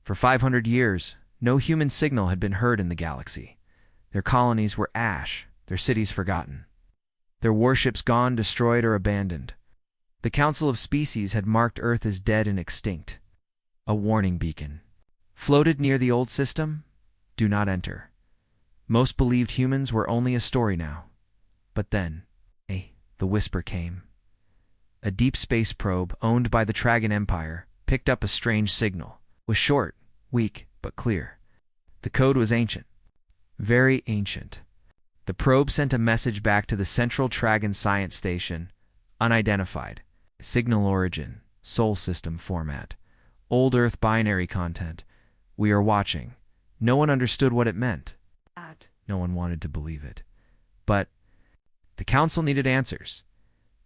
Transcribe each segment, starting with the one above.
For 500 years, no human signal had been heard in the galaxy. Their colonies were ash, their cities forgotten. Their warships gone, destroyed, or abandoned. The Council of Species had marked Earth as dead and extinct. A warning beacon. Floated near the old system? Do not enter. Most believed humans were only a story now. But then, the whisper came. A deep space probe, owned by the Tragan Empire, picked up a strange signal. It was short, weak, but clear. The code was ancient. Very ancient. The probe sent a message back to the Central Tragan Science Station, unidentified. Signal origin, Sol system format, old Earth binary content. We are watching. No one understood what it meant. No one wanted to believe it. But the Council needed answers.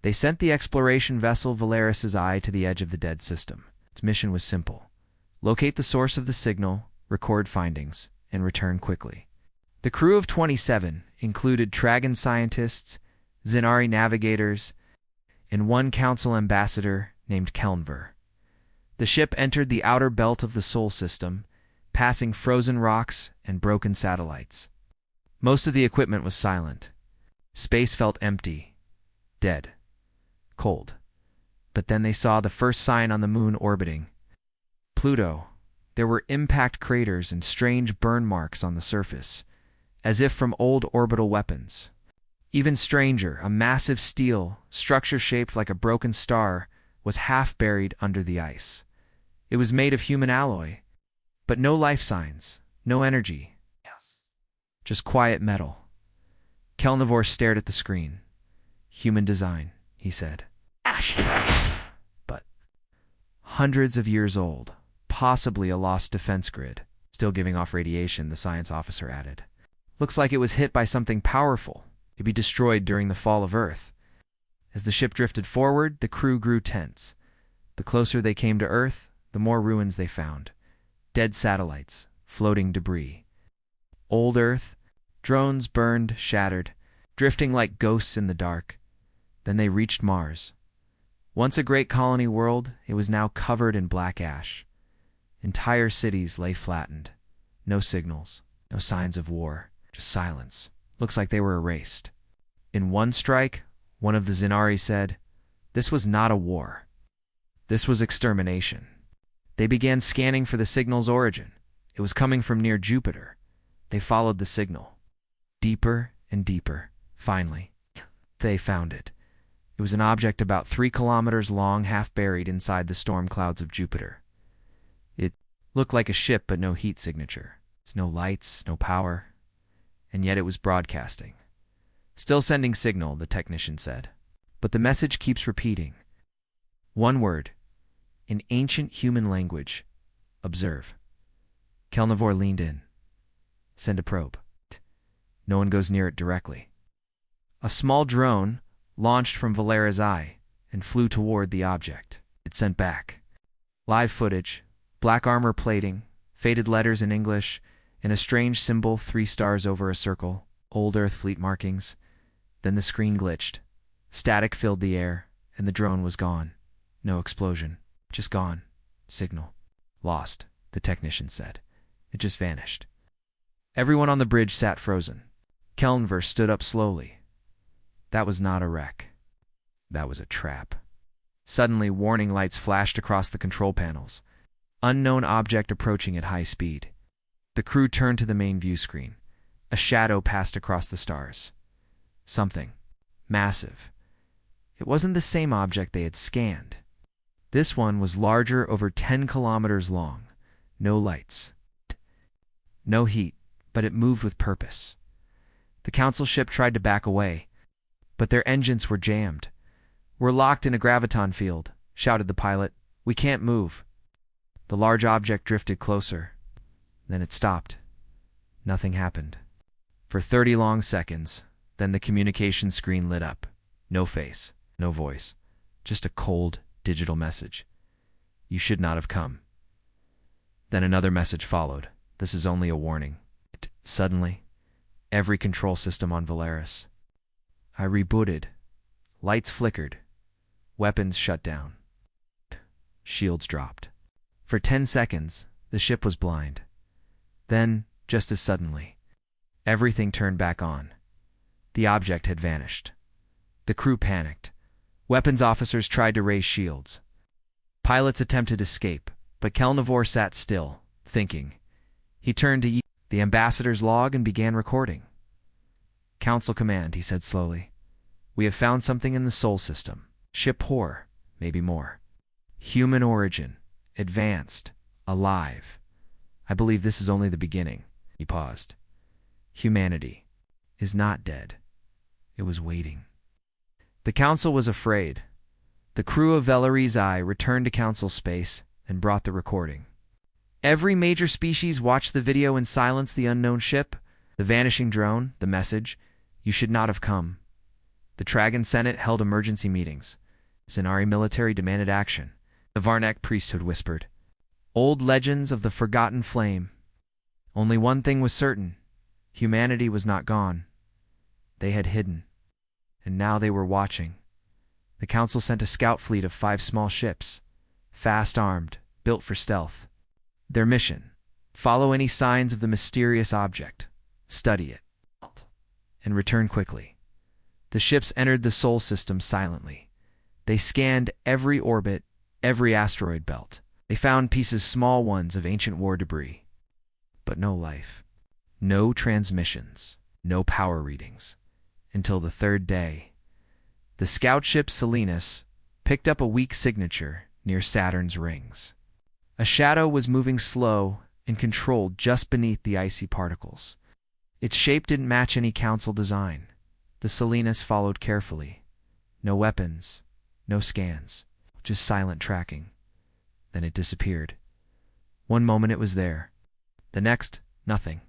They sent the exploration vessel Valeris's Eye to the edge of the dead system. Its mission was simple. Locate the source of the signal, record findings, and return quickly. The crew of 27 included Tragan scientists, Zenari navigators, and one council ambassador named Kelnver. The ship entered the outer belt of the Sol system, passing frozen rocks and broken satellites. Most of the equipment was silent. Space felt empty, dead, cold. But then they saw the first sign on the moon orbiting. Pluto. There were impact craters and strange burn marks on the surface, as if from old orbital weapons. Even stranger, a massive steel, structure shaped like a broken star, was half buried under the ice. It was made of human alloy, but no life signs, no energy. Just quiet metal. Kelnivore stared at the screen. Human design, he said. Ash! But hundreds of years old, possibly a lost defense grid, still giving off radiation, the science officer added. Looks like it was hit by something powerful. It'd be destroyed during the fall of Earth. As the ship drifted forward, the crew grew tense. The closer they came to Earth, the more ruins they found. Dead satellites, floating debris. Old Earth, drones burned, shattered, drifting like ghosts in the dark. Then they reached Mars. Once a great colony world, it was now covered in black ash. Entire cities lay flattened. No signals, no signs of war, just silence. Looks like they were erased. In one strike, one of the Zenari said, "This was not a war. This was extermination." They began scanning for the signal's origin. It was coming from near Jupiter. They followed the signal. Deeper and deeper. Finally, they found it. It was an object about 3 kilometers long, half buried inside the storm clouds of Jupiter. It looked like a ship, but no heat signature. There's no lights, no power. And yet it was broadcasting. Still sending signal, the technician said. But the message keeps repeating. One word. In ancient human language. Observe. Kelnivore leaned in. Send a probe. No one goes near it directly. A small drone launched from Valera's Eye and flew toward the object. It sent back live footage, black armor plating, faded letters in English, and a strange symbol, 3 stars over a circle, old Earth fleet markings. Then the screen glitched. Static filled the air, and the drone was gone. No explosion. Just gone. Signal. Lost, the technician said. It just vanished. Everyone on the bridge sat frozen. Kelnver stood up slowly. That was not a wreck. That was a trap. Suddenly, warning lights flashed across the control panels. Unknown object approaching at high speed. The crew turned to the main view screen. A shadow passed across the stars. Something. Massive. It wasn't the same object they had scanned. This one was larger, over 10 kilometers long. No lights. No heat, but it moved with purpose. The council ship tried to back away, but their engines were jammed. "We're locked in a graviton field," shouted the pilot. "We can't move." The large object drifted closer. Then it stopped. Nothing happened. For 30 long seconds, then the communication screen lit up. No face, no voice, just a cold, digital message. "You should not have come." Then another message followed. "This is only a warning." Suddenly, every control system on Valeris. I rebooted. Lights flickered. Weapons shut down. Shields dropped. For 10 seconds, The ship was blind. Then, just as suddenly, everything turned back on. The object had vanished. The crew panicked. Weapons officers tried to raise shields. Pilots attempted escape, but Kelnivore sat still, thinking. He turned to the ambassador's log and began recording. "Council command," he said slowly. "We have found something in the Sol system. Ship Hor, maybe more. Human origin, advanced, alive. I believe this is only the beginning." He paused. "Humanity is not dead. It was waiting." The council was afraid. The crew of Velari's Eye returned to council space and brought the recording. Every major species watched the video in silence. The unknown ship, the vanishing drone, the message, "You should not have come." The Tragan Senate held emergency meetings. Zenari military demanded action. The Varnak priesthood whispered. Old legends of the forgotten flame. Only one thing was certain. Humanity was not gone. They had hidden. And now they were watching. The council sent a scout fleet of 5 small ships, fast armed, built for stealth. Their mission: follow any signs of the mysterious object, study it, and return quickly. The ships entered the Sol system silently. They scanned every orbit, every asteroid belt. They found pieces, small ones, of ancient war debris. But no life. No transmissions. No power readings. Until the 3rd day. The scout ship Salinas picked up a weak signature near Saturn's rings. A shadow was moving slow and controlled just beneath the icy particles. Its shape didn't match any council design. The Salinas followed carefully. No weapons, no scans, just silent tracking. Then it disappeared. One moment it was there. The next, nothing.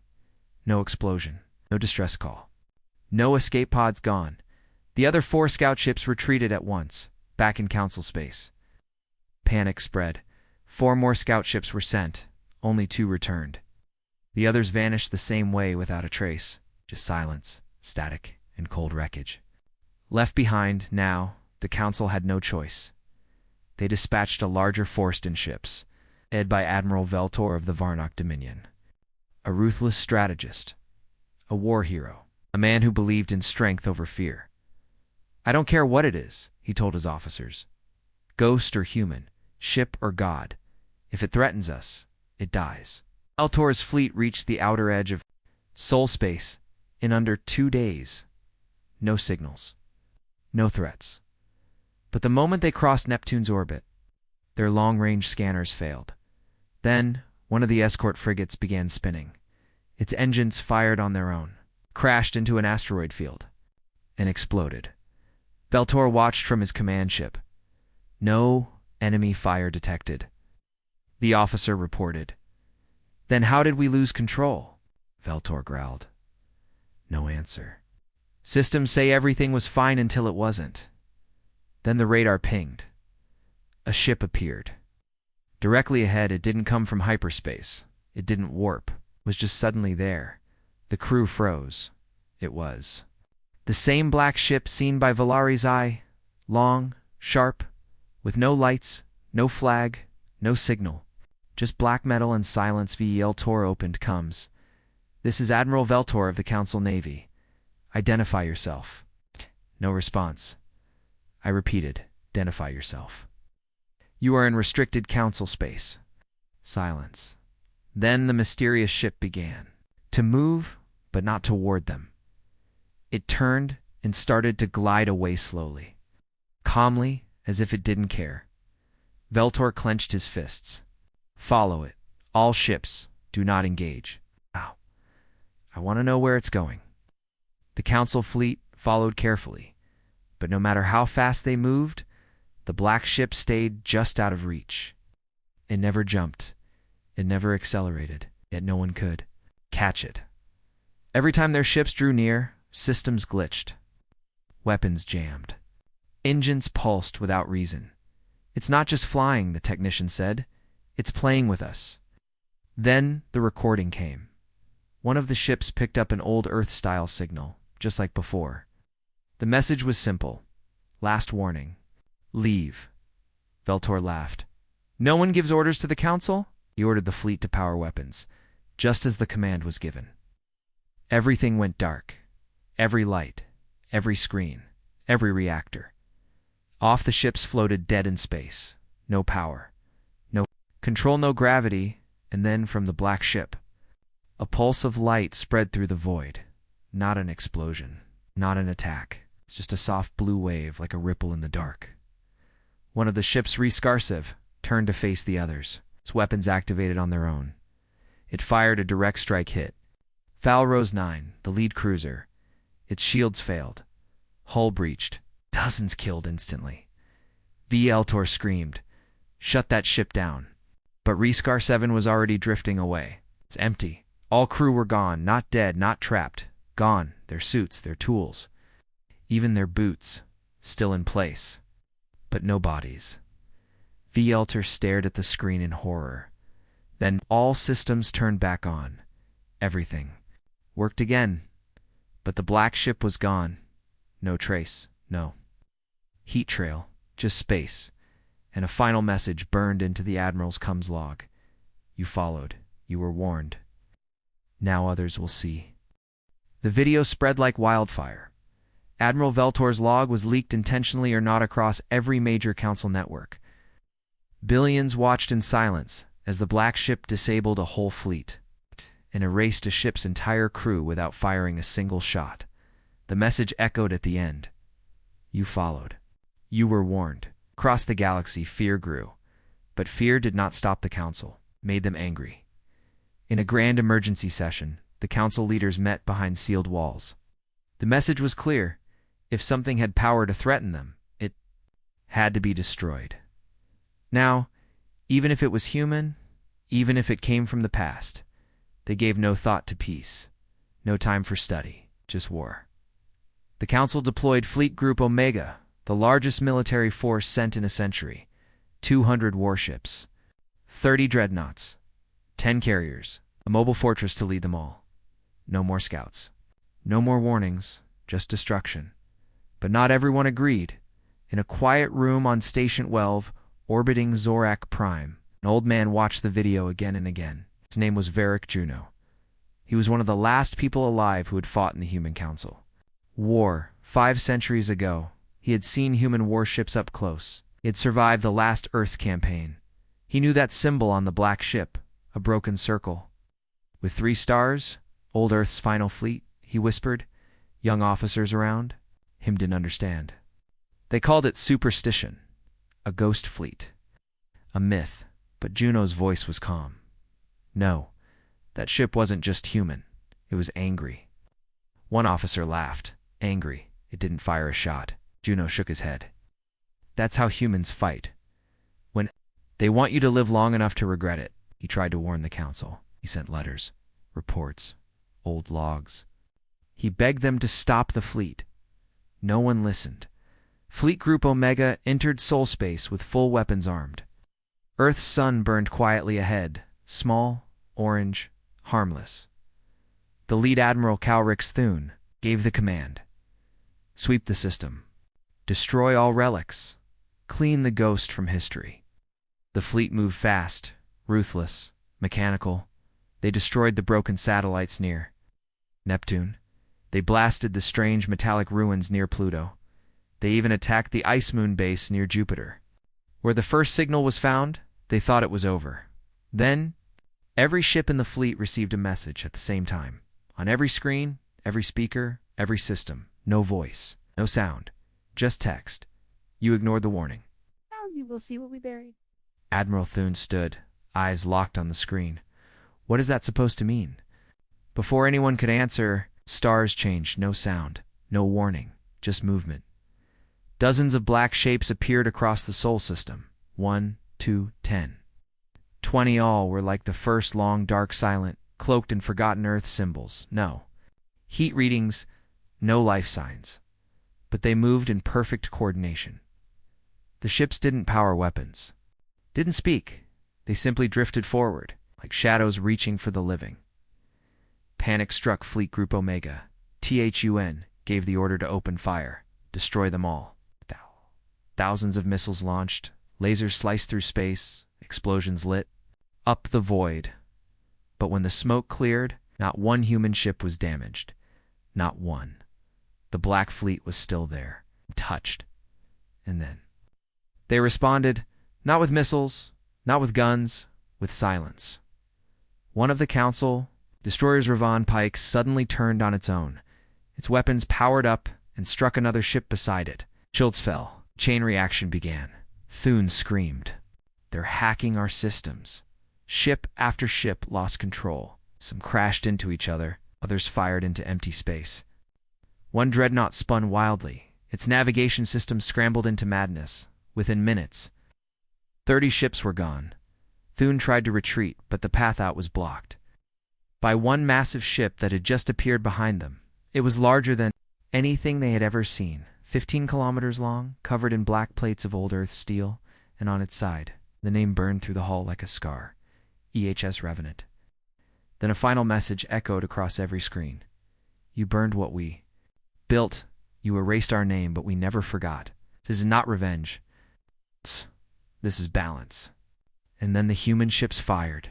No explosion, no distress call. No escape pods gone. The other 4 scout ships retreated at once, back in council space. Panic spread. 4 more scout ships were sent. Only 2 returned. The others vanished the same way without a trace. Just silence, static, and cold wreckage. Left behind, now, the council had no choice. They dispatched a larger force in ships, led by Admiral Veltor of the Varnak Dominion. A ruthless strategist. A war hero. A man who believed in strength over fear. "I don't care what it is," he told his officers. "Ghost or human, ship or god. If it threatens us, it dies." Veltor's fleet reached the outer edge of Sol space in under 2 days. No signals. No threats. But the moment they crossed Neptune's orbit, their long-range scanners failed. Then, one of the escort frigates began spinning. Its engines fired on their own, crashed into an asteroid field, and exploded. Veltor watched from his command ship. No enemy fire detected. The officer reported. "Then how did we lose control?" Veltor growled. No answer. "Systems say everything was fine until it wasn't." Then the radar pinged. A ship appeared. Directly ahead, it didn't come from hyperspace. It didn't warp. It was just suddenly there. The crew froze. It was the same black ship seen by Velari's Eye. Long, sharp, with no lights, no flag, no signal. Just black metal and silence. Veltor opened. "Comes. This is Admiral Veltor of the Council Navy. Identify yourself." No response. I repeated, "Identify yourself." "You are in restricted council space." Silence. Then the mysterious ship began to move, but not toward them. It turned and started to glide away slowly, calmly, as if it didn't care. Veltor clenched his fists. "Follow it. All ships, do not engage." Wow. I want to know where it's going. The council fleet followed carefully, but no matter how fast they moved, the black ship stayed just out of reach. It never jumped. It never accelerated, yet no one could catch it. Every time their ships drew near, systems glitched. Weapons jammed. Engines pulsed without reason. "It's not just flying," the technician said. "It's playing with us." Then the recording came. One of the ships picked up an old Earth-style signal, just like before. The message was simple. "Last warning. Leave." Veltor laughed. "No one gives orders to the council?" He ordered the fleet to power weapons, just as the command was given. Everything went dark. Every light, every screen, every reactor. Off the ships floated dead in space. No power, no control, no gravity, and then from the black ship, a pulse of light spread through the void. Not an explosion, not an attack. It's just a soft blue wave like a ripple in the dark. One of the ship's Rescarsive turned to face the others, its weapons activated on their own. It fired a direct strike hit. Falrose 9, the lead cruiser. Its shields failed. Hull breached. Dozens killed instantly. Eltor screamed, "Shut that ship down." But Rescar 7 was already drifting away. It's empty. All crew were gone, not dead, not trapped. Gone, their suits, their tools. Even their boots, still in place. But no bodies. Eltor stared at the screen in horror. Then all systems turned back on. Everything worked again. But the black ship was gone. No trace, no heat trail, just space. And a final message burned into the Admiral's comms log. You followed. You were warned. Now others will see. The video spread like wildfire. Admiral Veltor's log was leaked intentionally or not across every major council network. Billions watched in silence as the black ship disabled a whole fleet and erased a ship's entire crew without firing a single shot. The message echoed at the end. You followed. You were warned. Across the galaxy, fear grew. But fear did not stop the council, made them angry. In a grand emergency session, the council leaders met behind sealed walls. The message was clear. If something had power to threaten them, it had to be destroyed. Now, even if it was human, even if it came from the past, they gave no thought to peace. No time for study, just war. The council deployed Fleet Group Omega, the largest military force sent in a century. 200 warships, 30 dreadnoughts, 10 carriers, a mobile fortress to lead them all. No more scouts. No more warnings, just destruction. But not everyone agreed. In a quiet room on Station 12, orbiting Zorak Prime, an old man watched the video again and again. His name was Varric Juno. He was one of the last people alive who had fought in the Human Council. War, 5 centuries ago, he had seen human warships up close. He had survived the last Earth's campaign. He knew that symbol on the black ship, a broken circle. With 3 stars, old Earth's final fleet, he whispered. Young officers around, him didn't understand. They called it superstition, a ghost fleet, a myth, but Juno's voice was calm. No, that ship wasn't just human, it was angry. One officer laughed, angry, it didn't fire a shot. Juno shook his head. That's how humans fight. When they want you to live long enough to regret it, he tried to warn the council. He sent letters, reports, old logs. He begged them to stop the fleet. No one listened. Fleet Group Omega entered soul space with full weapons armed. Earth's sun burned quietly ahead, small, orange, harmless. The lead admiral Calrix Thune gave the command. Sweep the system. Destroy all relics. Clean the ghost from history. The fleet moved fast, ruthless, mechanical. They destroyed the broken satellites near Neptune. They blasted the strange metallic ruins near Pluto. They even attacked the ice moon base near Jupiter. Where the first signal was found, they thought it was over. Then, every ship in the fleet received a message at the same time. On every screen, every speaker, every system. No voice, no sound, just text. You ignored the warning. Now you will see what we buried. Admiral Thune stood, eyes locked on the screen. What is that supposed to mean? Before anyone could answer, stars changed, no sound, no warning, just movement. Dozens of black shapes appeared across the Sol system. 1, 2, 10. 20 all were like the first long, dark, silent, cloaked in forgotten Earth symbols. No heat readings, no life signs. But they moved in perfect coordination. The ships didn't power weapons, didn't speak. They simply drifted forward, like shadows reaching for the living. Panic struck Fleet Group Omega. THUN gave the order to open fire, destroy them all. Thousands of missiles launched, lasers sliced through space, explosions lit. up the void. But when the smoke cleared, not one human ship was damaged. Not one. The Black Fleet was still there, touched. And then they responded, not with missiles, not with guns, with silence. One of the Council, Destroyer's Ravon Pike, suddenly turned on its own. Its weapons powered up and struck another ship beside it. Schultz fell. Chain reaction began. Thune screamed. They're hacking our systems. Ship after ship lost control. Some crashed into each other, others fired into empty space. One dreadnought spun wildly. Its navigation system scrambled into madness. Within minutes, 30 ships were gone. Thune tried to retreat, but the path out was blocked by one massive ship that had just appeared behind them. It was larger than anything they had ever seen, 15 kilometers long, covered in black plates of old Earth steel, and on its side, the name burned through the hull like a scar, EHS Revenant. Then a final message echoed across every screen. You burned what we built. You erased our name, but we never forgot. This is not revenge. This is balance. And then the human ships fired.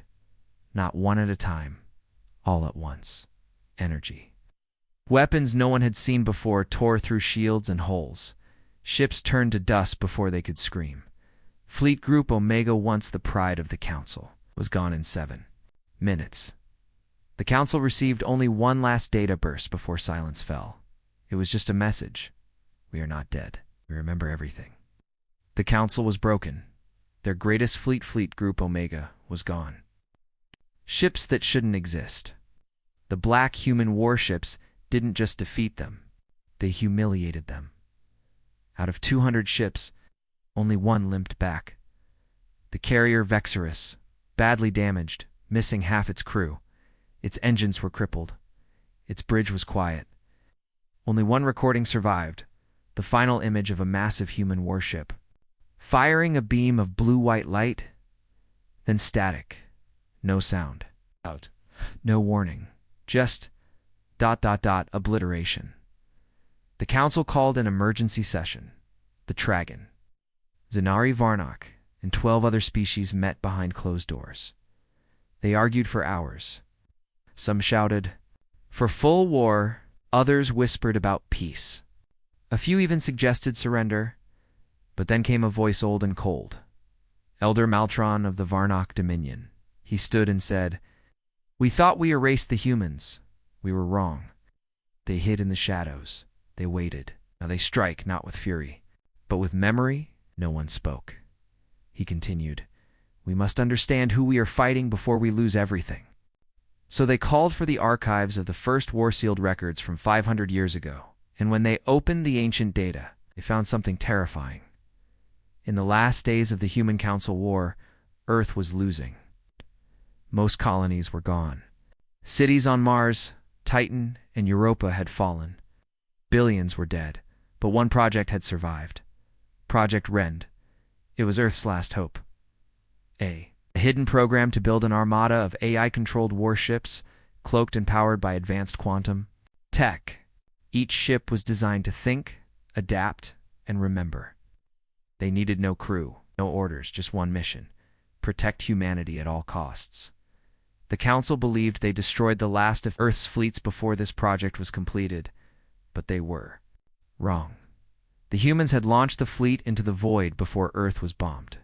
Not one at a time. All at once. Energy. Weapons no one had seen before tore through shields and hulls. Ships turned to dust before they could scream. Fleet Group Omega, once the pride of the Council, was gone in 7 minutes. The Council received only one last data burst before silence fell. It was just a message. We are not dead. We remember everything. The Council was broken. Their greatest Fleet Group Omega was gone. Ships that shouldn't exist. The black human warships didn't just defeat them. They humiliated them. Out of 200 ships, only one limped back. The carrier Vexorus, badly damaged, missing half its crew. Its engines were crippled. Its bridge was quiet. Only one recording survived, the final image of a massive human warship, firing a beam of blue-white light, then static. No sound. Out. No warning. Just ... obliteration. The Council called an emergency session. The Tragon, Zenari Varnock, and 12 other species met behind closed doors. They argued for hours. Some shouted for full war, others whispered about peace. A few even suggested surrender, but then came a voice old and cold. Elder Maltron of the Varnock Dominion. He stood and said, "We thought we erased the humans. We were wrong. They hid in the shadows. They waited. Now they strike, not with fury, but with memory." No one spoke. He continued, "We must understand who we are fighting before we lose everything." So they called for the archives of the first war-sealed records from 500 years ago, and when they opened the ancient data, they found something terrifying. In the last days of the Human Council War, Earth was losing. Most colonies were gone. Cities on Mars, Titan, and Europa had fallen. Billions were dead, but one project had survived. Project Rend. It was Earth's last hope. A hidden program to build an armada of AI-controlled warships, cloaked and powered by advanced quantum tech. Each ship was designed to think, adapt, and remember. They needed no crew, no orders, just one mission: protect humanity at all costs. The Council believed they destroyed the last of Earth's fleets before this project was completed, but they were wrong. The humans had launched the fleet into the void before Earth was bombed.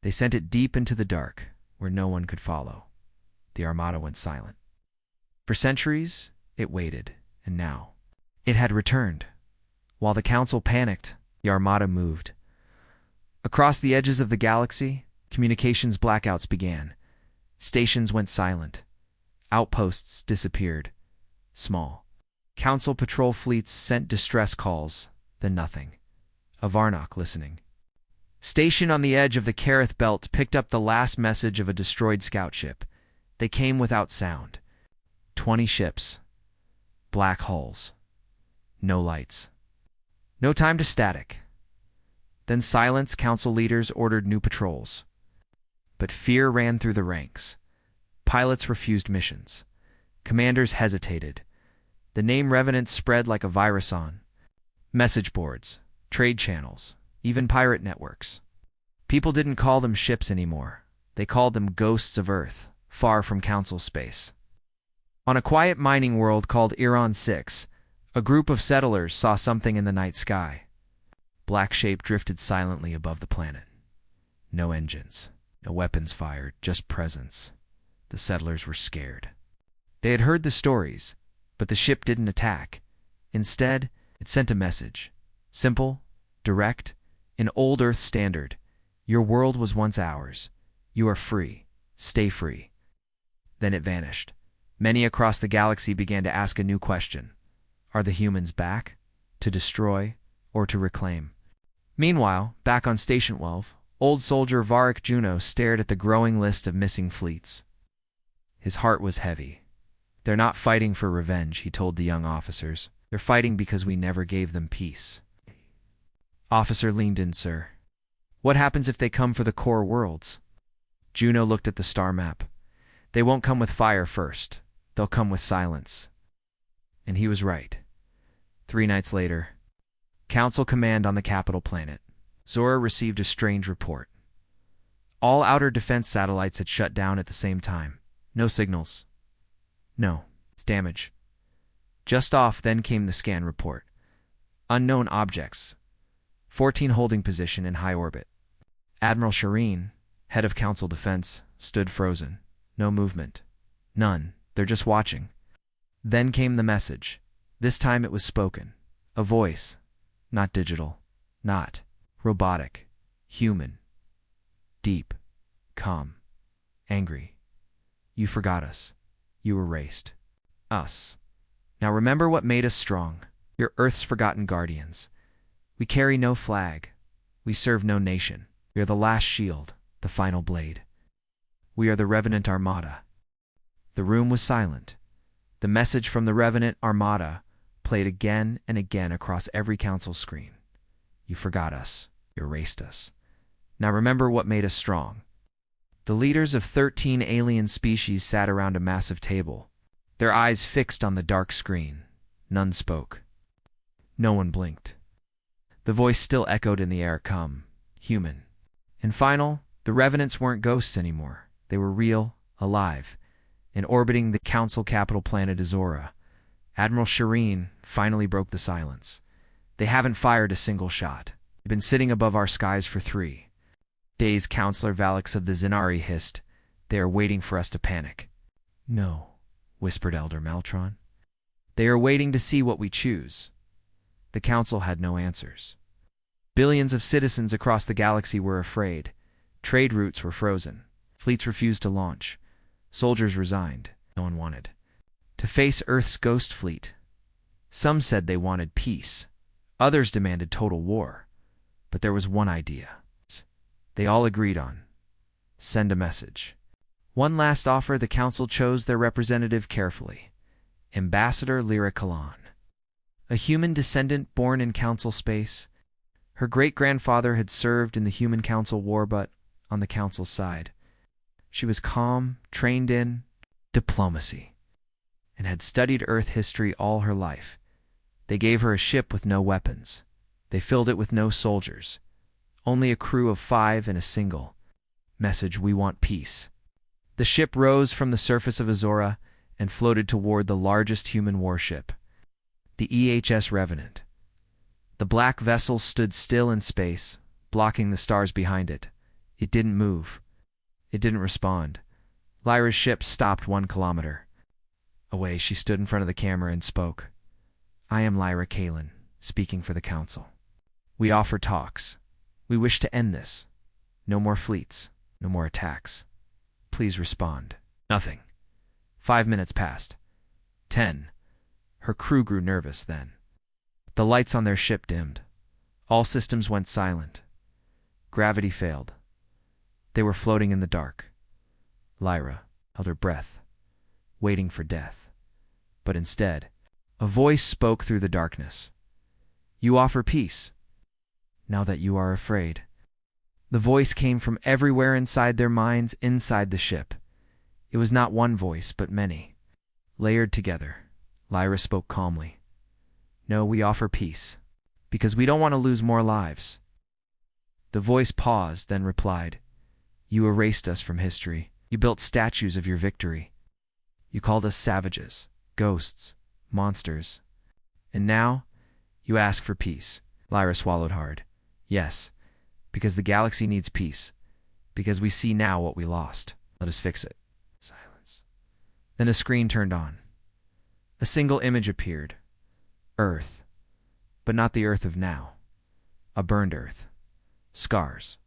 They sent it deep into the dark, where no one could follow. The Armada went silent. For centuries, it waited, and now it had returned. While the Council panicked, the Armada moved. Across the edges of the galaxy, communications blackouts began. Stations went silent. Outposts disappeared. Small Council patrol fleets sent distress calls, then nothing. A Varnock listening. Stationed on the edge of the Kareth Belt picked up the last message of a destroyed scout ship. They came without sound. 20 ships. Black hulls. No lights. No time to static. Then silence. Council leaders ordered new patrols. But fear ran through the ranks. Pilots refused missions. Commanders hesitated. The name Revenant spread like a virus on message boards, trade channels, even pirate networks. People didn't call them ships anymore. They called them ghosts of Earth, far from Council space. On a quiet mining world called Iran 6, a group of settlers saw something in the night sky. Black shape drifted silently above the planet. No engines, no weapons fired, just presence. The settlers were scared. They had heard the stories, but the ship didn't attack. Instead, it sent a message. Simple, direct, in old Earth standard. Your world was once ours. You are free. Stay free. Then it vanished. Many across the galaxy began to ask a new question. Are the humans back? To destroy or to reclaim? Meanwhile, back on Station 12, old soldier Varric Juno stared at the growing list of missing fleets. His heart was heavy. They're not fighting for revenge, he told the young officers. They're fighting because we never gave them peace. Officer leaned in, sir. What happens if they come for the core worlds? Juno looked at the star map. They won't come with fire first. They'll come with silence. And he was right. 3 nights later, Council command on the capital planet. Zora received a strange report. All outer defense satellites had shut down at the same time. No signals. No, it's damage. Just off, then came the scan report. Unknown objects. 14 holding position in high orbit. Admiral Shireen, head of Council Defense, stood frozen. No movement. None. They're just watching. Then came the message. This time it was spoken. A voice. Not digital. Not robotic. Human. Deep. Calm. Angry. You forgot us. You erased us. Now remember what made us strong. You're Earth's forgotten guardians. We carry no flag. We serve no nation. We are the last shield, the final blade. We are the Revenant Armada. The room was silent. The message from the Revenant Armada played again and again across every council screen. You forgot us. You erased us. Now remember what made us strong. The leaders of 13 alien species sat around a massive table, their eyes fixed on the dark screen. None spoke. No one blinked. The voice still echoed in the air, come, human. And final, the Revenants weren't ghosts anymore. They were real, alive, and orbiting the council capital planet Azora. Admiral Shireen finally broke the silence. They haven't fired a single shot. They've been sitting above our skies for 3 days. Counselor Valix of the Zenari hissed. They are waiting for us to panic. No, whispered Elder Maltron. They are waiting to see what we choose. The council had no answers. Billions of citizens across the galaxy were afraid. Trade routes were frozen. Fleets refused to launch. Soldiers resigned. No one wanted to face Earth's ghost fleet. Some said they wanted peace. Others demanded total war. But there was one idea they all agreed on. Send a message. One last offer. The council chose their representative carefully. Ambassador Lyra Kalan. A human descendant born in council space. Her great-grandfather had served in the Human Council War, but on the council's side. She was calm, trained in diplomacy, and had studied Earth history all her life. They gave her a ship with no weapons. They filled it with no soldiers. Only a crew of 5 and a single message: we want peace. The ship rose from the surface of Azora and floated toward the largest human warship, the EHS Revenant. The black vessel stood still in space, blocking the stars behind it. It didn't move. It didn't respond. Lyra's ship stopped 1 kilometer away. She stood in front of the camera and spoke. I am Lyra Kalin, speaking for the council. We offer talks. We wish to end this. No more fleets. No more attacks. Please respond. Nothing. 5 minutes passed. 10. Her crew grew nervous then. The lights on their ship dimmed. All systems went silent. Gravity failed. They were floating in the dark. Lyra held her breath, waiting for death. But instead, a voice spoke through the darkness. You offer peace, now that you are afraid. The voice came from everywhere inside their minds, inside the ship. It was not one voice, but many. Layered together, Lyra spoke calmly. No, we offer peace, because we don't want to lose more lives. The voice paused, then replied, You erased us from history. You built statues of your victory. You called us savages, ghosts, monsters. And now, you ask for peace. Lyra swallowed hard. Yes, because the galaxy needs peace. Because we see now what we lost. Let us fix it. Silence. Then a screen turned on. A single image appeared. Earth. But not the Earth of now. A burned Earth. Scars.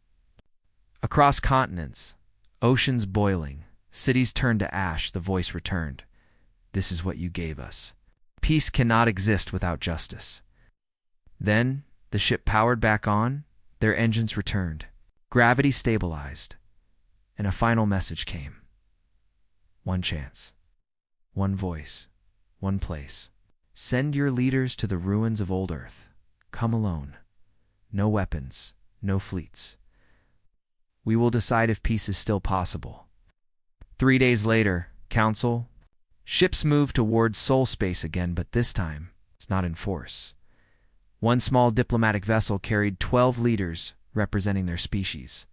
Across continents, oceans boiling, cities turned to ash, the voice returned. This is what you gave us. Peace cannot exist without justice. Then, the ship powered back on, their engines returned. Gravity stabilized, and a final message came. One chance. One voice. One place. Send your leaders to the ruins of old Earth. Come alone. No weapons, no fleets. We will decide if peace is still possible. 3 days later, Council. Ships moved towards Sol space again, but this time, it's not in force. One small diplomatic vessel carried 12 leaders representing their species.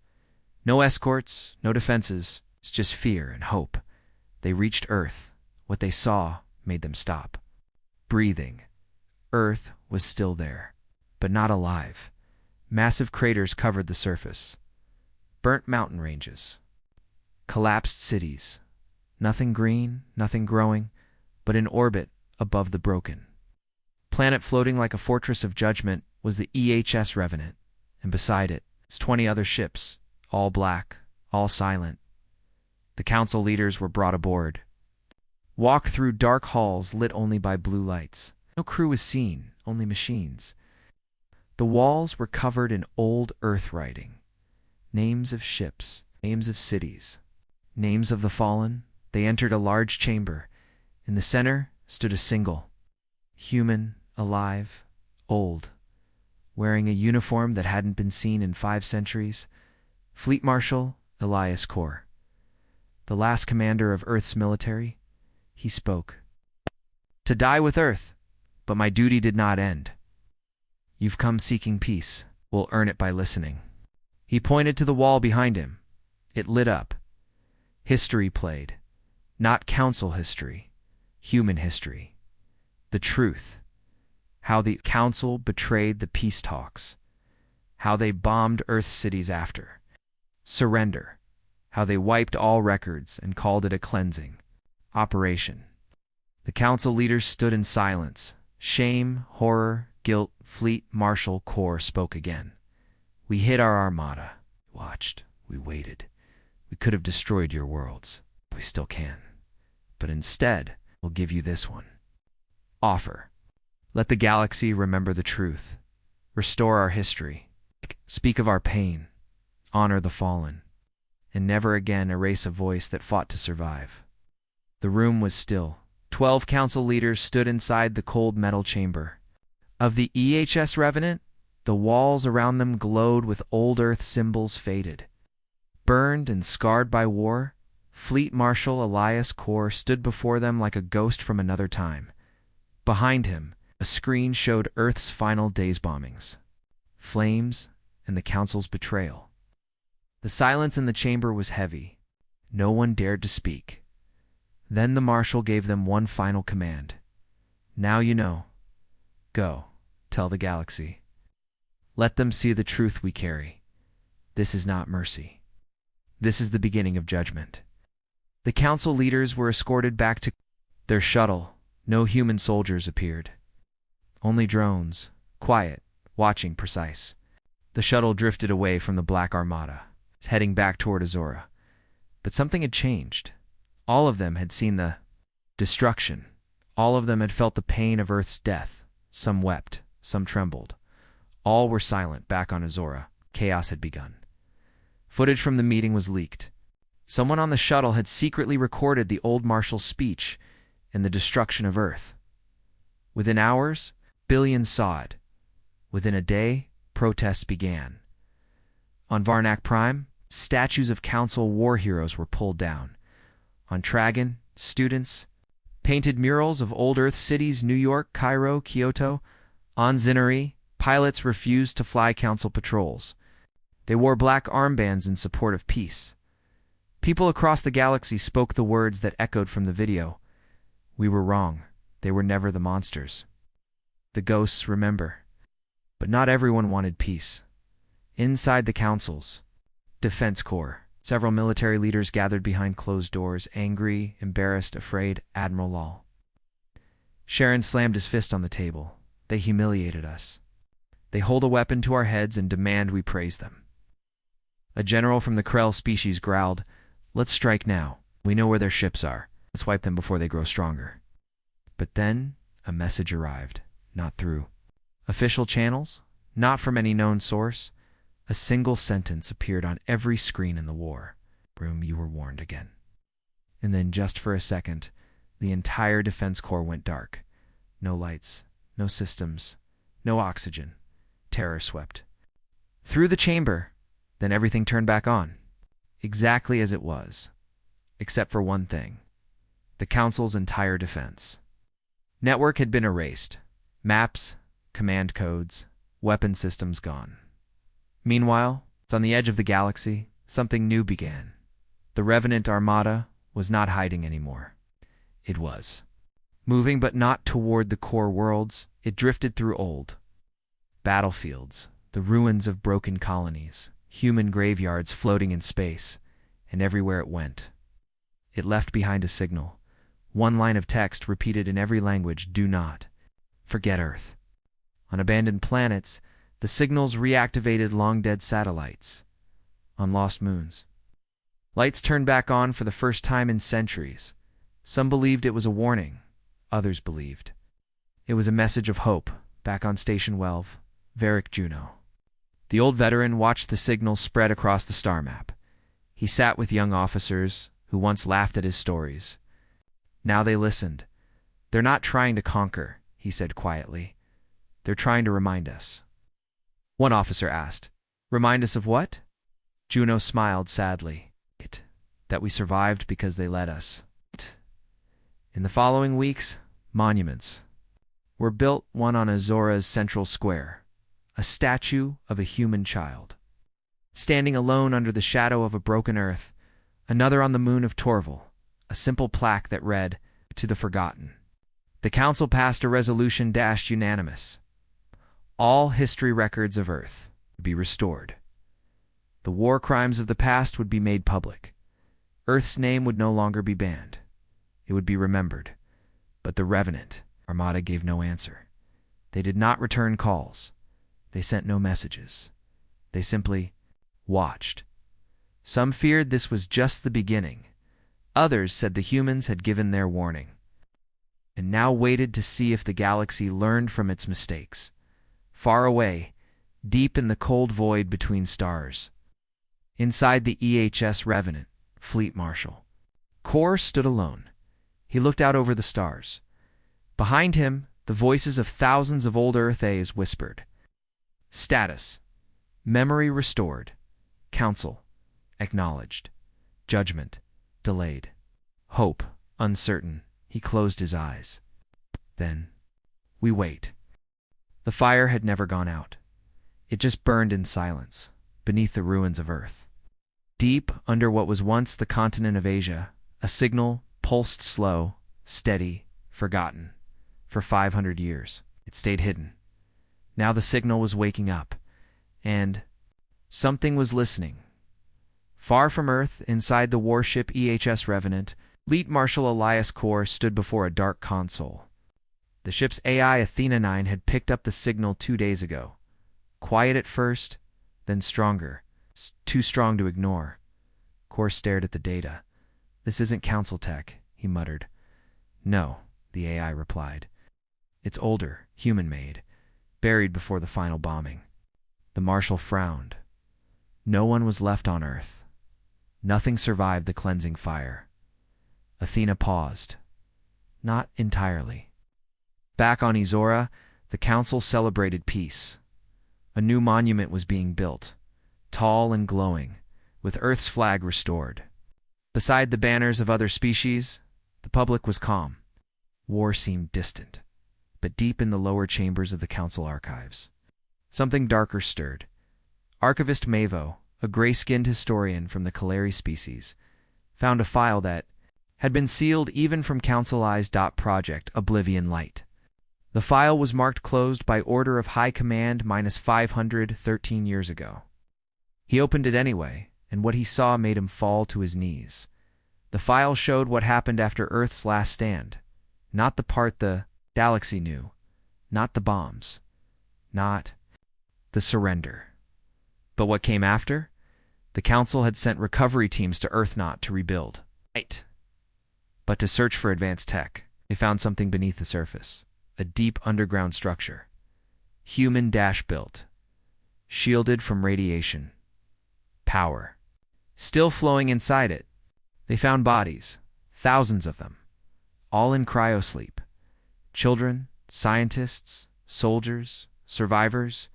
No escorts, no defenses, it's just fear and hope. They reached Earth. What they saw made them stop. Breathing. Earth was still there, but not alive. Massive craters covered the surface. Burnt mountain ranges. Collapsed cities. Nothing green, nothing growing, but in orbit above the broken. Planet floating like a fortress of judgment was the EHS Revenant, and beside it, 20 other ships, all black, all silent. The council leaders were brought aboard. Walked through dark halls lit only by blue lights. No crew was seen, only machines. The walls were covered in old Earth writing. Names of ships, names of cities, names of the fallen. They entered a large chamber. In the center stood a single. Human, alive, old. Wearing a uniform that hadn't been seen in 5 centuries. Fleet Marshal Elias Kor. The last commander of Earth's military. He spoke. To die with Earth, but my duty did not end. You've come seeking peace. We'll earn it by listening. He pointed to the wall behind him. It lit up. History played. Not council history. Human history. The truth. How the council betrayed the peace talks. How they bombed Earth's cities after. Surrender. How they wiped all records and called it a cleansing. Operation. The council leaders stood in silence. Shame, horror, guilt. Fleet Marshal Kor spoke again. We hid our armada. We watched. We waited. We could have destroyed your worlds. We still can. But instead, we'll give you this one. Offer. Let the galaxy remember the truth. Restore our history. Speak of our pain. Honor the fallen. And never again erase a voice that fought to survive. The room was still. 12 council leaders stood inside the cold metal chamber. Of the EHS Revenant, the walls around them glowed with old Earth symbols faded. Burned and scarred by war, Fleet Marshal Elias Kor stood before them like a ghost from another time. Behind him, a screen showed Earth's final days bombings. Flames and the Council's betrayal. The silence in the chamber was heavy. No one dared to speak. Then the Marshal gave them one final command. Now you know. Go, tell the galaxy. Let them see the truth we carry. This is not mercy. This is the beginning of judgment. The council leaders were escorted back to their shuttle. No human soldiers appeared. Only drones, quiet, watching, precise. The shuttle drifted away from the Black Armada, heading back toward Azora. But something had changed. All of them had seen the destruction. All of them had felt the pain of Earth's death. Some wept, some trembled. All were silent back on Azora. Chaos had begun. Footage from the meeting was leaked. Someone on the shuttle had secretly recorded the old Marshal's speech and the destruction of Earth. Within hours, billions saw it. Within a day, protests began. On Varnak Prime, statues of Council war heroes were pulled down. On Tragan, students painted murals of old Earth cities New York, Cairo, Kyoto. On Zinari, pilots refused to fly Council patrols. They wore black armbands in support of peace. People across the galaxy spoke the words that echoed from the video. We were wrong. They were never the monsters. The ghosts remember. But not everyone wanted peace. Inside the council's defense corps, several military leaders gathered behind closed doors, angry, embarrassed, afraid. Admiral Law. Sharon slammed his fist on the table. They humiliated us. They hold a weapon to our heads and demand we praise them. A general from the Krell species growled, "Let's strike now. We know where their ships are. Let's wipe them before they grow stronger." But then a message arrived, not through official channels, not from any known source. A single sentence appeared on every screen in the war room. You were warned again. And then just for a second, the entire defense corps went dark. No lights, no systems, no oxygen. Terror swept through the chamber. Then everything turned back on, exactly as it was, except for one thing: the Council's entire defense network had been erased. Maps, command codes, weapon systems gone. Meanwhile, on the edge of the galaxy, something new began. The Revenant Armada was not hiding anymore. It was moving, but not toward the core worlds. It drifted through old battlefields, the ruins of broken colonies, human graveyards floating in space, and everywhere it went, it left behind a signal. One line of text repeated in every language: do not forget Earth. On abandoned planets, the signals reactivated long-dead satellites. On lost moons, lights turned back on for the first time in centuries. Some believed it was a warning. Others believed it was a message of hope. Back on Station 12, Varric Juno, the old veteran, watched the signals spread across the star map. He sat with young officers who once laughed at his stories. Now they listened. "They're not trying to conquer," he said quietly. "They're trying to remind us." One officer asked, "Remind us of what?" Juno smiled sadly. "That we survived because they let us." In the following weeks, monuments were built, one on Azora's central square, a statue of a human child, standing alone under the shadow of a broken Earth; another on the moon of Torval, a simple plaque that read, "To the Forgotten." The council passed a resolution unanimous. All history records of Earth would be restored. The war crimes of the past would be made public. Earth's name would no longer be banned. It would be remembered. But the Revenant Armada gave no answer. They did not return calls. They sent no messages. They simply watched. Some feared this was just the beginning. Others said the humans had given their warning, and now waited to see if the galaxy learned from its mistakes. Far away, deep in the cold void between stars, inside the EHS Revenant Fleet Marshal Corps stood alone. He looked out over the stars. Behind him, the voices of thousands of old Earth A's whispered. Status: memory restored. Council acknowledged. Judgment delayed. Hope uncertain. He closed his eyes. Then, we wait. The fire had never gone out. It just burned in silence, beneath the ruins of Earth. Deep under what was once the continent of Asia, a signal pulsed slow, steady, forgotten. For 500 years, it stayed hidden. Now the signal was waking up, and something was listening. Far from Earth, inside the warship EHS Revenant, Fleet Marshal Elias Kor stood before a dark console. The ship's AI Athena 9 had picked up the signal 2 days ago. Quiet at first, then stronger. Too strong to ignore. Kor stared at the data. "This isn't council tech," he muttered. "No," the AI replied. "It's older, human-made, buried before the final bombing." The Marshal frowned. No one was left on Earth. Nothing survived the cleansing fire. Athena paused. Not entirely. Back on Izora, the council celebrated peace. A new monument was being built, tall and glowing, with Earth's flag restored. Beside the banners of other species, the public was calm. War seemed distant, but deep in the lower chambers of the council archives, something darker stirred. Archivist Mavo, a gray-skinned historian from the Kaleri species, found a file that had been sealed even from Council Eyes. Project Oblivion Light. The file was marked closed by order of High Command -513 years ago. He opened it anyway, and what he saw made him fall to his knees. The file showed what happened after Earth's last stand, not the part the galaxy knew, not the bombs, not the surrender. But what came after? The Council had sent recovery teams to Earth to rebuild. Right. But to search for advanced tech, they found something beneath the surface. A deep underground structure. Human-built. Shielded from radiation. Power. Still flowing inside it. They found bodies. Thousands of them. All in cryosleep. Children, scientists, soldiers, survivors.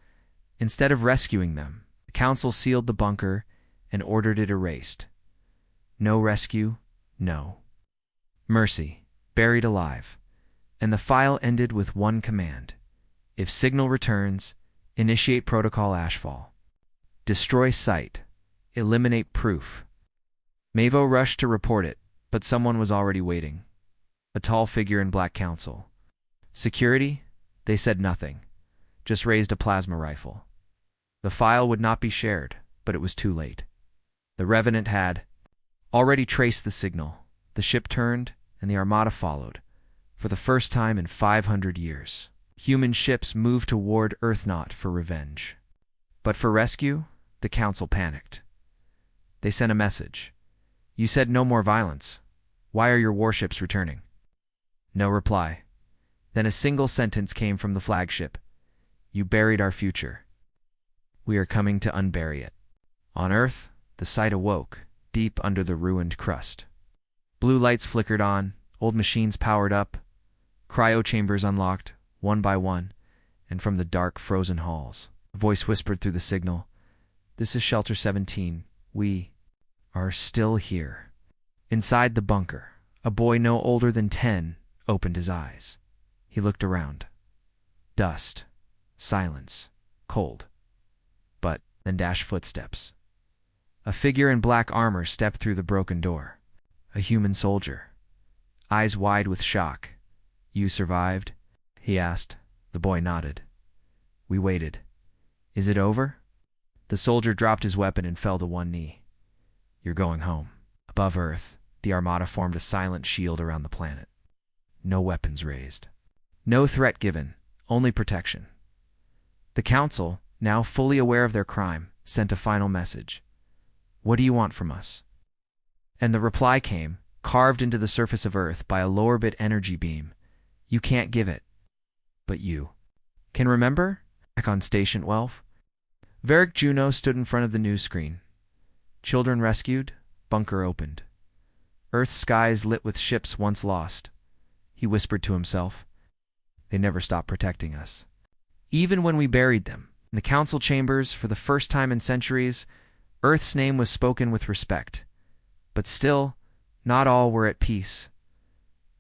Instead of rescuing them, the Council sealed the bunker and ordered it erased. No rescue, no mercy. Buried alive. And the file ended with one command. If signal returns, initiate protocol ashfall. Destroy site. Eliminate proof. Mavo rushed to report it, but someone was already waiting. A tall figure in black council. Security? They said nothing. Just raised a plasma rifle. The file would not be shared, but it was too late. The Revenant had already traced the signal. The ship turned, and the Armada followed. For the first time in 500 years, human ships moved toward Earth for revenge. But for rescue, the Council panicked. They sent a message. You said no more violence. Why are your warships returning? No reply. Then a single sentence came from the flagship. You buried our future. We are coming to unbury it. On Earth, the site awoke, deep under the ruined crust. Blue lights flickered on, old machines powered up, cryo chambers unlocked, one by one, and from the dark, frozen halls, a voice whispered through the signal, "This is Shelter 17. We are still here." Inside the bunker, a boy no older than 10 opened his eyes. He looked around. Dust, silence, cold. But then dashed footsteps. A figure in black armor stepped through the broken door. A human soldier. Eyes wide with shock. "You survived?" he asked. The boy nodded. "We waited. Is it over?" The soldier dropped his weapon and fell to one knee. "You're going home." Above Earth, the Armada formed a silent shield around the planet. No weapons raised. No threat given, only protection. The Council, now fully aware of their crime, sent a final message. "What do you want from us?" And the reply came, carved into the surface of Earth by a low-orbit energy beam. "You can't give it. But you can remember?" Back on Station 12, Varric Juno stood in front of the news screen. Children rescued, bunker opened. Earth's skies lit with ships once lost. He whispered to himself, "They never stopped protecting us." Even when we buried them, in the Council chambers, for the first time in centuries, Earth's name was spoken with respect. But still, not all were at peace.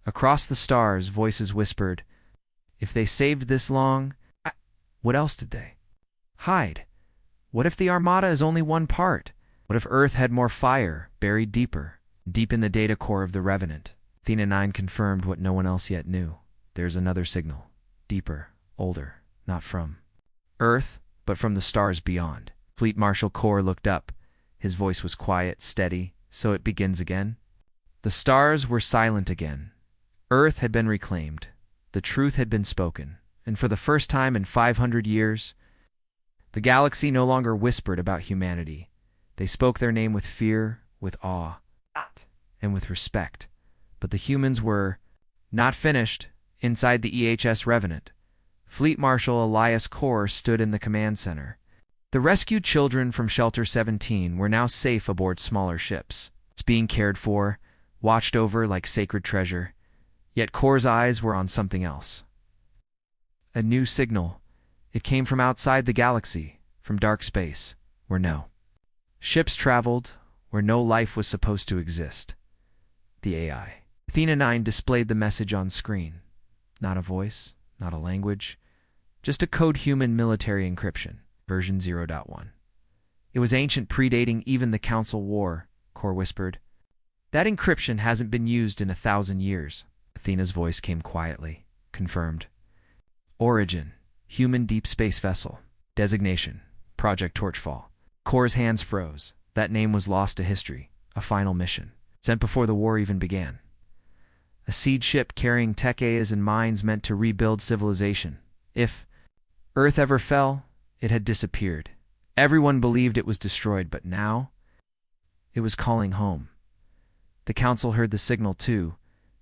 Across the stars, voices whispered, "If they saved this long, what else did they hide? What if the Armada is only one part? What if Earth had more fire, buried deeper, deep in the data core of the Revenant?" Athena 9 confirmed what no one else yet knew. There's another signal. Deeper, older, not from Earth, but from the stars beyond. Fleet Marshal Kor looked up. His voice was quiet, steady. "So it begins again?" The stars were silent again. Earth had been reclaimed. The truth had been spoken. And for the first time in 500 years, the galaxy no longer whispered about humanity. They spoke their name with fear, with awe, and with respect. But the humans were not finished. Inside the EHS Revenant, Fleet Marshal Elias Kor stood in the command center. The rescued children from Shelter 17 were now safe aboard smaller ships. It's being cared for, watched over like sacred treasure. Yet Kor's eyes were on something else. A new signal. It came from outside the galaxy, from dark space, where no ships traveled, where no life was supposed to exist. The AI. Athena 9 displayed the message on screen. Not a voice, not a language, just a code human military encryption. Version 0.1. It was ancient, predating even the Council War, Kor whispered. That encryption hasn't been used in 1,000 years. Athena's voice came quietly. Confirmed. Origin: human deep space vessel. Designation: Project Torchfall. Kor's hands froze. That name was lost to history. A final mission. Sent before the war even began. A seed ship carrying techas and mines meant to rebuild civilization. If Earth ever fell, it had disappeared. Everyone believed it was destroyed, but now it was calling home. The council heard the signal too,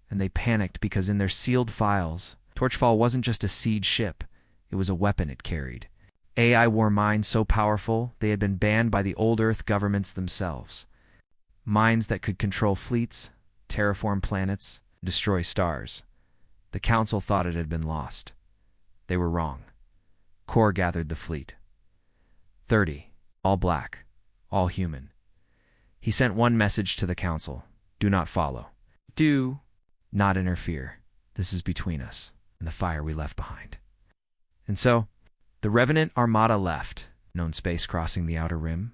and they panicked because in their sealed files, Torchfall wasn't just a siege ship, it was a weapon it carried. AI war mines so powerful they had been banned by the old Earth governments themselves. Mines that could control fleets, terraform planets, destroy stars. The council thought it had been lost. They were wrong. Kor gathered the fleet. 30, all black, all human. He sent one message to the council: do not follow. Do not interfere. This is between us and the fire we left behind. And so, the Revenant Armada left, known space crossing the outer rim.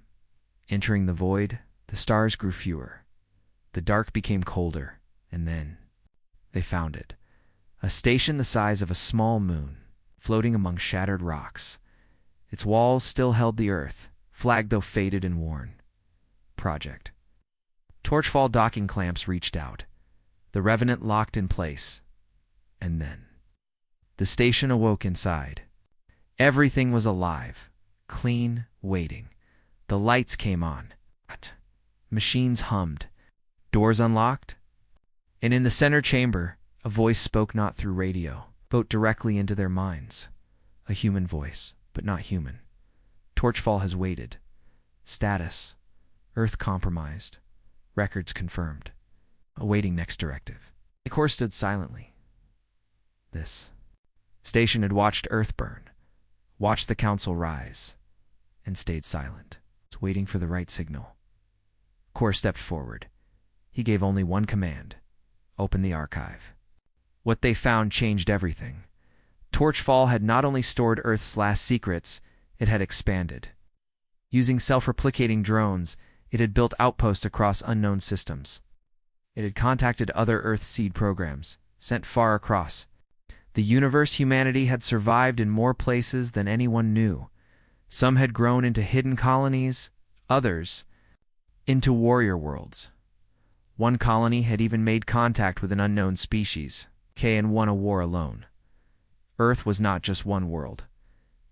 Entering the void, the stars grew fewer. The dark became colder, and then they found it. A station the size of a small moon, floating among shattered rocks. Its walls still held the Earth, flag though faded and worn. Project Torchfall docking clamps reached out. The Revenant locked in place. And then the station awoke inside. Everything was alive, clean, waiting. The lights came on. Machines hummed. Doors unlocked. And in the center chamber, a voice spoke not through radio, but directly into their minds. A human voice, but not human. Torchfall has waited. Status: Earth compromised. Records confirmed. Awaiting next directive. The Corps stood silently. This station had watched Earth burn, watched the council rise, and stayed silent, waiting for the right signal. Kor stepped forward. He gave only one command: open the archive. What they found changed everything. Torchfall had not only stored Earth's last secrets, it had expanded. Using self-replicating drones, it had built outposts across unknown systems. It had contacted other Earth seed programs, sent far across the universe. Humanity had survived in more places than anyone knew. Some had grown into hidden colonies, others into warrior worlds. One colony had even made contact with an unknown species, and won a war alone. Earth was not just one world.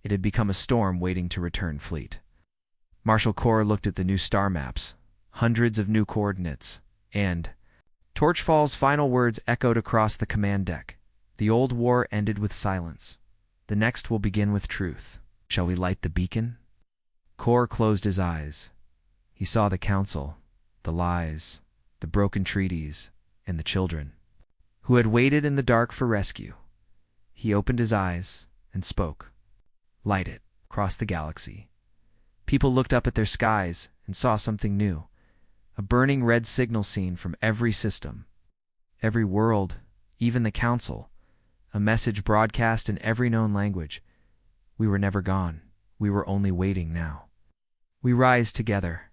It had become a storm waiting to return fleet. Marshal Kor looked at the new star maps, hundreds of new coordinates, and Torchfall's final words echoed across the command deck. The old war ended with silence. The next will begin with truth. Shall we light the beacon? Kor closed his eyes. He saw the council, the lies, the broken treaties, and the children, who had waited in the dark for rescue. He opened his eyes and spoke. Light it, across the galaxy. People looked up at their skies and saw something new. A burning red signal seen from every system, every world, even the council. A message broadcast in every known language. We were never gone. We were only waiting now. We rise together.